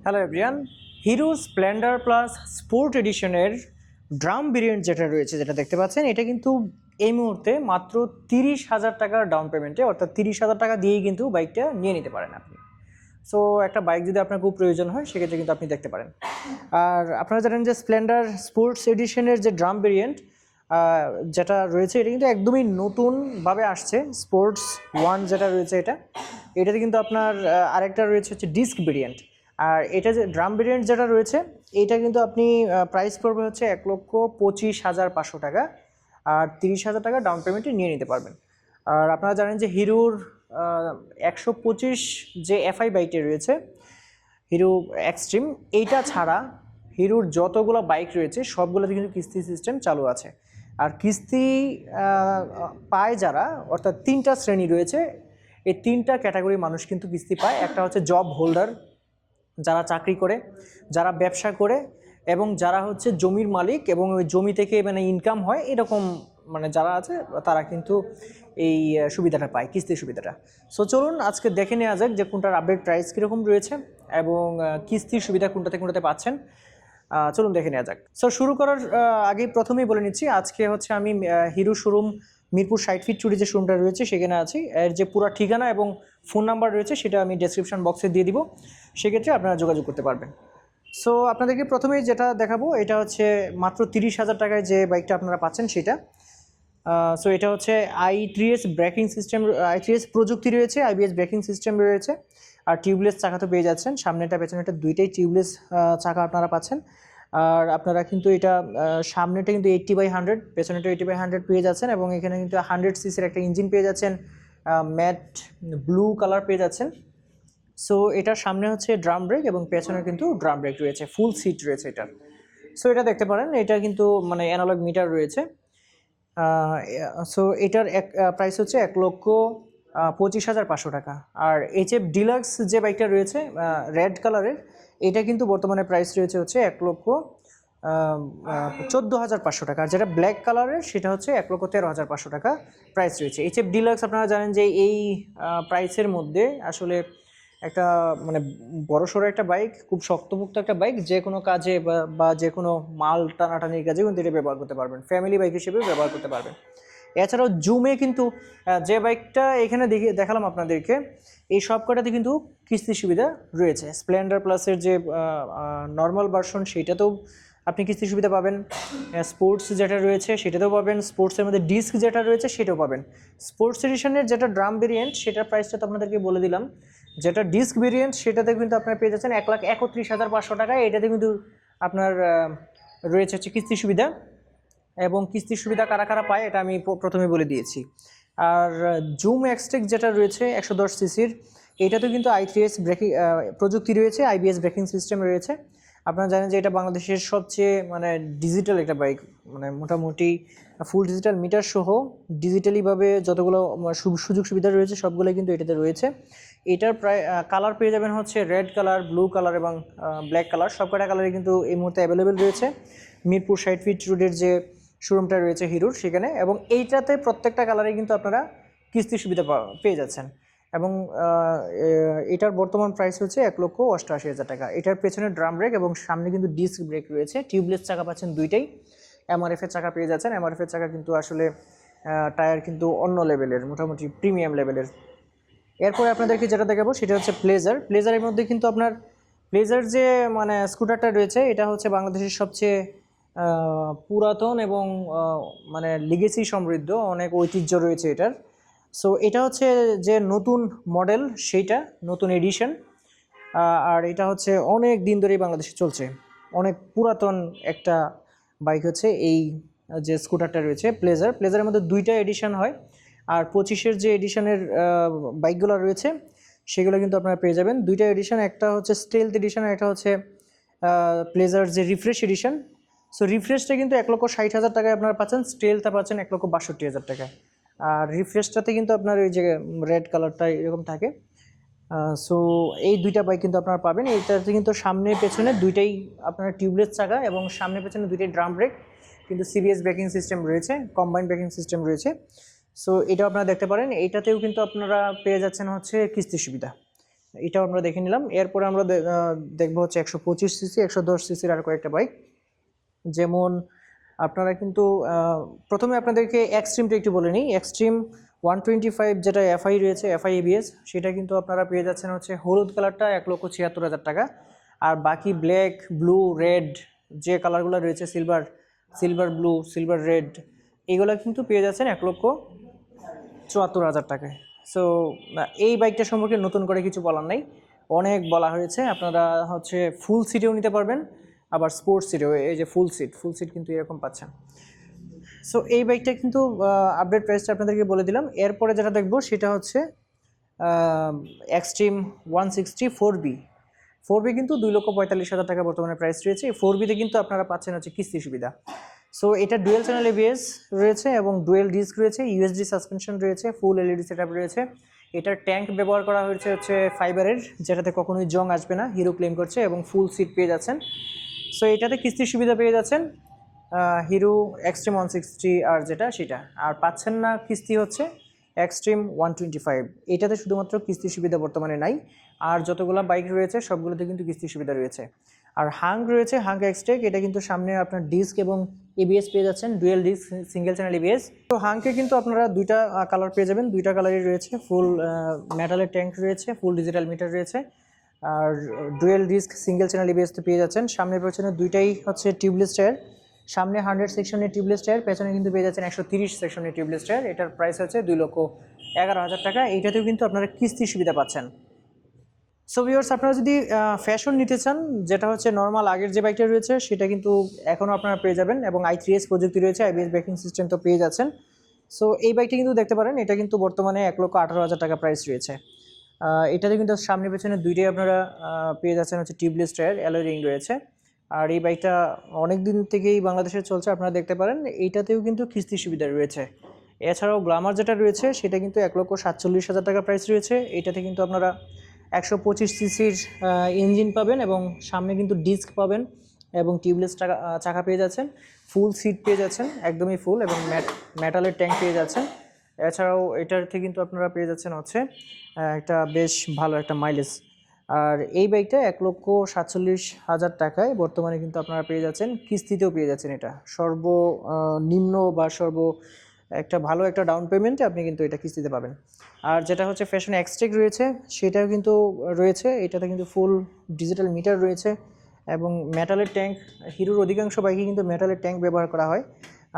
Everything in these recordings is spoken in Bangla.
Hello everyone, Hero Splendor plus sport এডিশনের ড্রাম ভেরিয়েন্ট যেটা রয়েছে, যেটা দেখতে পাচ্ছেন, এটা কিন্তু এই মুহূর্তে মাত্র 30,000 টাকার ডাউন পেমেন্টে, অর্থাৎ 30,000 টাকা দিয়েই কিন্তু বাইকটা নিয়ে নিতে পারেন আপনি। সো একটা বাইক যদি আপনার খুব প্রয়োজন হয় সেক্ষেত্রে কিন্তু আপনি দেখতে পারেন। আর আপনারা জানেন যে স্প্লেন্ডার স্পোর্টস এডিশনের যে ড্রাম ভেরিয়েন্ট যেটা রয়েছে, এটা কিন্তু একদমই নতুনভাবে আসছে। স্পোর্টস ওয়ান যেটা রয়েছে এটাতে কিন্তু আপনার আরেকটা রয়েছে হচ্ছে ডিস্ক ভেরিয়েন্ট। আর এটা যে ড্রাম ভেরিয়েন্ট যেটা রয়েছে, এটা কিন্তু আপনি প্রাইস পড়বে হচ্ছে 1,25,500 টাকা, আর 30,000 টাকা ডাউন পেমেন্টে নিয়ে নিতে পারবেন। আর আপনারা জানেন যে হিরোর 125 যে এফআই বাইকটি রয়েছে, হিরো এক্সট্রিম, এইটা ছাড়া হিরোর যতগুলো বাইক রয়েছে সবগুলোতে কিন্তু কিস্তি সিস্টেম চালু আছে। আর কিস্তি পায় যারা, অর্থাৎ 3টা শ্রেণী রয়েছে। এই 3টা ক্যাটাগরি মানুষ কিন্তু কিস্তি পায়। একটা হচ্ছে জব হোল্ডার, যারা চাকরি করে, যারা ব্যবসা করে, এবং যারা হচ্ছে জমির মালিক এবং ওই জমি থেকে মানে ইনকাম হয়, এরকম মানে যারা আছে তারা কিন্তু এই সুবিধাটা পায়, কিস্তির সুবিধাটা। সো চলুন আজকে দেখে নেওয়া যাক যে কোনটার আপডেট প্রাইস কীরকম রয়েছে এবং কিস্তির সুবিধা কোনটাতে পাচ্ছেন। চলুন দেখে নেওয়া যাক। সো শুরু করার আগে প্রথমেই বলে নিচ্ছি, আজকে হচ্ছে আমি হিরো শোরুম মিরপুর 60 ফিট চুরি যে শোরুমটা রয়েছে সেখানে আছি। এর যে পুরো ঠিকানা এবং ফোন নাম্বার রয়েছে সেটা আমি ডেসক্রিপশন বক্সে দিয়ে দিব, সেক্ষেত্রে আপনারা যোগাযোগ করতে পারবেন। সো আপনাদেরকে প্রথমেই যেটা দেখাবো, এটা হচ্ছে মাত্র 30,000 টাকায় যে বাইকটা আপনারা পাচ্ছেন সেটা। সো এটা হচ্ছে i3s ব্রেকিং সিস্টেম, i3s প্রযুক্তি রয়েছে, আইবিএস ব্রেকিং সিস্টেম রয়েছে, আর টিউবলেস চাকা তো পেয়ে যাচ্ছেন। সামনেটা পেছনেটা দুইটাই টিউবলেস চাকা আপনারা পাচ্ছেন। আর আপনারা কিন্তু এটা সামনেটা কিন্তু 80/100, পেছনেটা 80/100 পেয়ে যাচ্ছেন, এবং এখানে কিন্তু 100 সিসির একটা ইঞ্জিন পেয়ে যাচ্ছেন, ম্যাট ব্লু কালার পেয়ে যাচ্ছেন। সো এটার সামনে হচ্ছে ড্রাম ব্রেক এবং পেছনে কিন্তু ড্রাম ব্রেক রয়েছে, ফুল সিট রয়েছে এটার। সো এটা দেখতে পারেন, এটা কিন্তু মানে অ্যানালগ মিটার রয়েছে। সো এটার প্রাইস হচ্ছে 1,25,500 টাকা। আর এইচএফ ডিলাক্স যে বাইকটা রয়েছে রেড কালারের, এটা কিন্তু বর্তমানে প্রাইস রয়েছে হচ্ছে 1,14,500 টাকা। আর যেটা ব্ল্যাক কালারের সেটা হচ্ছে 1,13,500 টাকা প্রাইস রয়েছে। এইচএফ ডিলাক্স আপনারা জানেন যে এই প্রাইসের মধ্যে আসলে একটা মানে বড়সড় একটা বাইক, খুব শক্তপোক্ত একটা বাইক, যে কোনো কাজে বা যে কোনো মাল টানাটানির কাজে কিন্তু এটা ব্যবহার করতে পারবেন, ফ্যামিলি বাইক হিসেবে ব্যবহার করতে পারবেন। এছাড়াও জুমে কিন্তু যে বাইকটা এখানে দেখালাম আপনাদেরকে, এই সব কটাতে কিন্তু কিস্তির সুবিধা রয়েছে। স্প্লেন্ডার প্লাসের যে নর্মাল ভার্সন সেইটাতেও আপনি কিস্তির সুবিধা পাবেন, স্পোর্টস যেটা রয়েছে সেটাতেও পাবেন, স্পোর্টসের মধ্যে ডিস্ক যেটা রয়েছে সেটাও পাবেন। স্পোর্টস এডিশনের যেটা ড্রাম ভেরিয়েন্ট সেটার প্রাইসটা তো আপনাদেরকে বলে দিলাম। যেটা ডিস্ক ভেরিয়েন্ট সেটাতে কিন্তু আপনার পেয়ে যাচ্ছেন 1,31,500 টাকায়। এটাতে কিন্তু আপনার রয়েছে হচ্ছে কিস্তির সুবিধা, এবং কিস্তির সুবিধা কারা কারা পায় এটা আমি প্রথমে বলে দিয়েছি। আর জুম এক্সটেক যেটা রয়েছে 110 সিসির, এটাতে কিন্তু i3s ব্রেকিং প্রযুক্তি রয়েছে, আইবিএস ব্রেকিং সিস্টেম রয়েছে। আপনারা জানেন যে এটা বাংলাদেশের সবচেয়ে মানে ডিজিটাল একটা বাইক, মানে মোটামুটি ফুল ডিজিটাল মিটার সহ ডিজিটালিভাবে যতগুলো সুযোগ সুবিধা রয়েছে সবগুলোই কিন্তু এটাতে রয়েছে। এটার প্রায় কালার পেয়ে যাবেন হচ্ছে রেড কালার, ব্লু কালার এবং ব্ল্যাক কালার, সবকটা কালারই কিন্তু এই মুহূর্তে অ্যাভেলেবেল রয়েছে মিরপুর 60 ফিট রোডের যে শোরুমটা রয়েছে হিরোর সেখানে। এবং এইটাতে প্রত্যেকটা কালারে কিন্তু আপনারা কিস্তির সুবিধা পেয়ে যাচ্ছেন। এবং এটার বর্তমান প্রাইস হচ্ছে 1,88,000 টাকা। এটার পেছনে ড্রাম ব্রেক এবং সামনে কিন্তু ডিস্ক ব্রেক রয়েছে, টিউবলেস চাকা পাচ্ছেন দুইটাই, এমআরএফের চাকা পেয়ে যাচ্ছেন। এমআরএফের চাকা কিন্তু আসলে টায়ার কিন্তু অন্য লেভেলের, মোটামুটি প্রিমিয়াম লেভেলের। এরপরে আপনাদেরকে যেটা দেখাবো সেটা হচ্ছে প্লেজার। প্লেজারের মধ্যে কিন্তু আপনার প্লেজার যে মানে স্কুটারটা রয়েছে, এটা হচ্ছে বাংলাদেশের সবচেয়ে পুরাতন এবং মানে লিগেসি সমৃদ্ধ, অনেক ঐতিহ্য রয়েছে এটার। সো এটা হচ্ছে যে নতুন মডেল, সেইটা নতুন এডিশন। আর এটা হচ্ছে অনেক দিন ধরেই বাংলাদেশে চলছে, অনেক পুরাতন একটা বাইক হচ্ছে এই যে স্কুটারটা রয়েছে প্লেজার। প্লেজারের মধ্যে দুইটা এডিশন হয়, আর 25-এর যে এডিশনের বাইকগুলো রয়েছে সেগুলো কিন্তু আপনারা পেয়ে যাবেন দুইটা এডিশন, একটা হচ্ছে স্টেলথ এডিশন, একটা হচ্ছে প্লেজার যে রিফ্রেশ এডিশন। সো রিফ্রেশটা কিন্তু 1,60,000 টাকায় আপনারা পাচ্ছেন, স্টেলটা পাচ্ছেন 1,62,000 টাকায়। আর রিফ্রেশটাতে কিন্তু আপনার ওই যে রেড কালারটা এরকম থাকে। সো এই দুইটা বাইক কিন্তু আপনারা পাবেন। এইটাতে কিন্তু সামনে পেছনে দুইটাই আপনার টিউবলেস চাকা এবং সামনে পেছনে দুইটাই ড্রাম ব্রেক, কিন্তু সিবিএস ব্রেকিং সিস্টেম রয়েছে, কম্বাইন্ড ব্রেকিং সিস্টেম রয়েছে। সো এটাও আপনারা দেখতে পারেন। এইটাতেও কিন্তু আপনারা পেয়ে যাচ্ছেন হচ্ছে কিস্তির সুবিধা। এটাও আমরা দেখে নিলাম। এরপরে আমরা দেখবো হচ্ছে 125 সিসি 110 সিসির আর কয়েকটা বাইক। যেমন আপনারা কিন্তু প্রথমে আপনাদেরকে এক্সট্রিমটা একটু বলে নিই। এক্সট্রিম 125 যেটা এফআই রয়েছে, এফআই এবিএস, সেটা কিন্তু আপনারা পেয়ে যাচ্ছেন হচ্ছে হলুদ কালারটা 1,76,000 টাকা। আর বাকি ব্ল্যাক, ব্লু, রেড যে কালারগুলো রয়েছে, সিলভার ব্লু, সিলভার রেড, এগুলো কিন্তু পেয়ে যাচ্ছেন 1,74,000 টাকায়। সো এই বাইকটা সম্পর্কে নতুন করে কিছু বলার নাই, অনেক বলা হয়েছে। আপনারা হচ্ছে ফুল সিটেও নিতে পারবেন, আবার স্পোর্টস সিটেও, এই যে ফুল সিট কিন্তু এরকম পাচ্ছেন। সো এই বাইকটা কিন্তু আপডেট প্রাইসটা আপনাদেরকে বলে দিলাম। এরপরে যেটা দেখবো সেটা হচ্ছে এক্সট্রিম 160 4B কিন্তু 2,45,000 টাকা বর্তমানে প্রাইস রয়েছে। এই 4Bতে কিন্তু আপনারা পাচ্ছেন হচ্ছে কিস্তি সুবিধা। সো এটা ডুয়েল চ্যানেল এবিএস রয়েছে এবং ডুয়েল ডিস্ক রয়েছে, ইউএসডি সাসপেনশন রয়েছে, ফুল এলইডি সেটআপ রয়েছে। এটার ট্যাঙ্ক ব্যবহার করা হয়েছে হচ্ছে ফাইবারের, যেটাতে কখনোই জং আসবে না, হিরো ক্লেম করছে, এবং ফুল সিট পেয়ে যাচ্ছেন। সো এটাতে কিস্তির সুবিধা পেয়ে যাচ্ছেন হিরো এক্সট্রিম 160 আর যেটা সেটা, আর পাচ্ছেন না কিস্তি হচ্ছে এক্সট্রিম 125। এটাতে শুধুমাত্র কিস্তির সুবিধা বর্তমানে নাই, আর যতগুলো বাইক রয়েছে সবগুলোতে কিন্তু কিস্তির সুবিধা রয়েছে। আর হাং রয়েছে, হাং এক্সটেক, এটা কিন্তু সামনে আপনার ডিস্ক এবং এবিএস পেয়ে যাচ্ছেন, dual disc single channel ABS. তো হাংকে কিন্তু আপনারা দুইটা কালার পেয়ে যাবেন, দুইটা কালারই রয়েছে। ফুল মেটালের ট্যাঙ্ক রয়েছে, ফুল ডিজিটাল মিটার রয়েছে, আর dual disc single channel ABS তো পেয়ে যাচ্ছেন। সামনে পেছনে দুইটাই হচ্ছে টিউবলেস টায়ার, সামনে 100 সেকশনের টিউবলেস টায়ার, পেছনে কিন্তু পেয়ে যাচ্ছেন 130 সেকশনের টিউবলেস টায়ার। এটার প্রাইস হচ্ছে 2,11,000 টাকা। এইটাতেও কিন্তু আপনারা কিস্তির সুবিধা পাচ্ছেন। সো ভিউয়ার্স, আপনারা যদি ফ্যাশন নিতে চান, যেটা হচ্ছে নর্মাল আগের যে বাইকটা রয়েছে সেটা কিন্তু এখনও আপনারা পেয়ে যাবেন, এবং i3s প্রযুক্তি রয়েছে, আইবিএস ব্রেকিং সিস্টেম তো পেয়ে যাচ্ছেন। সো এই বাইকটা কিন্তু দেখতে পারেন, এটা কিন্তু বর্তমানে 1,18,000 টাকা প্রাইস রয়েছে। এটাতে কিন্তু সামনে পেছনে দুইটাই আপনারা পেয়ে যাচ্ছেন হচ্ছে টিউবলেস টায়ার, অ্যালয় রিং রয়েছে। আর এই বাইকটা অনেক দিন থেকেই বাংলাদেশে চলছে, আপনারা দেখতে পারেন। এইটাতেও কিন্তু কিস্তির সুবিধা রয়েছে। এছাড়াও গ্লামার যেটা রয়েছে সেটা কিন্তু 1,47,000 টাকা প্রাইস রয়েছে। এইটাতে কিন্তু আপনারা 125 সিসির ইঞ্জিন পাবেন, এবং সামনে কিন্তু ডিস্ক পাবেন, এবং টিউবলেস চাকা পেয়ে যাচ্ছেন, ফুল সিট পেয়ে যাচ্ছেন একদমই ফুল, এবং মেটালের ট্যাঙ্ক পেয়ে যাচ্ছেন। এছাড়াও এটাতে কিন্তু আপনারা পেয়ে যাচ্ছেন হচ্ছে একটা বেশ ভালো একটা মাইলেজ। আর এই বাইকটা 1,47,000 টাকায় বর্তমানে কিন্তু আপনারা পেয়ে যাচ্ছেন, কিস্তিতেও পেয়ে যাচ্ছেন। এটা সর্বনিম্ন বা একটা ভালো একটা ডাউন পেমেন্টে আপনি কিন্তু এটা কিস্তিতে পাবেন। আর যেটা হচ্ছে ফ্যাশন এক্সটেক রয়েছে সেটাও কিন্তু রয়েছে, এটাতে কিন্তু ফুল ডিজিটাল মিটার রয়েছে, এবং মেটালের ট্যাঙ্ক। হিরোর অধিকাংশ বাইকে কিন্তু মেটালের ট্যাঙ্ক ব্যবহার করা হয়।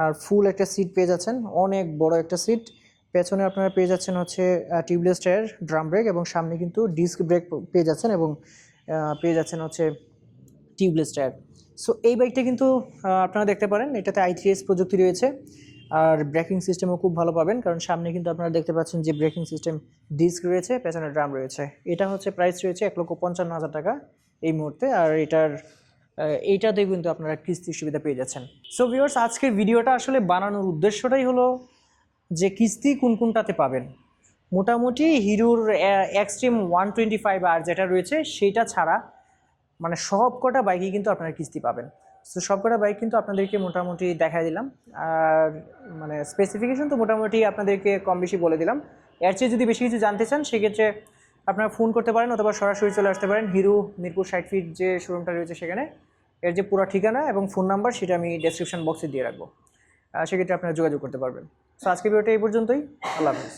আর ফুল একটা সিট পেয়ে যাচ্ছেন, অনেক বড় একটা সিট। পেছনে আপনারা পেয়ে যাচ্ছেন হচ্ছে টিউবলেস টায়ার, ড্রাম ব্রেক, এবং সামনে কিন্তু ডিস্ক ব্রেক পেয়ে যাচ্ছেন, এবং পেয়ে যাচ্ছেন হচ্ছে টিউবলেস টায়ার। সো এই বাইকটা কিন্তু আপনারা দেখতে পারেন, এটাতে i3s প্রযুক্তি রয়েছে, আর ব্রেকিং সিস্টেমও খুব ভালো পাবেন, কারণ সামনে কিন্তু আপনারা দেখতে পাচ্ছেন যে ব্রেকিং সিস্টেম, ডিস্ক রয়েছে, পেছনে ড্রাম রয়েছে। এটা হচ্ছে প্রাইস রয়েছে 1,55,000 টাকা এই মুহূর্তে। আর এইটাতে কিন্তু আপনারা কিস্তির সুবিধা পেয়ে যাচ্ছেন। সো ভিউয়ার্স, আজকের ভিডিওটা আসলে বানানোর উদ্দেশ্যটাই হলো যে কিস্তি কোন কোনটাতে পাবেন। মোটামুটি হিরোর এক্সট্রিম 125 আর যেটা রয়েছে সেটা ছাড়া মানে সব কটা বাইকই কিন্তু আপনারা কিস্তি পাবেন। সো সব কটা বাইক কিন্তু আপনাদেরকে মোটামুটি দেখাই দিলাম, আর মানে স্পেসিফিকেশন তো মোটামুটি আপনাদেরকে কম বেশি বলে দিলাম। এর চেয়ে যদি বেশি কিছু জানতে চান সেক্ষেত্রে আপনারা ফোন করতে পারেন, অথবা সরাসরি চলে আসতে পারেন হিরো মিরপুর 60 ফিট যে শোরুমটা রয়েছে সেখানে। এর যে পুরো ঠিকানা এবং ফোন নাম্বার সেটা আমি ডেসক্রিপশন বক্সে দিয়ে রাখবো, সেক্ষেত্রে আপনারা যোগাযোগ করতে পারবেন। সো আজকে ভিডিওটা এই পর্যন্তই। আল্লাহ হাফেজ।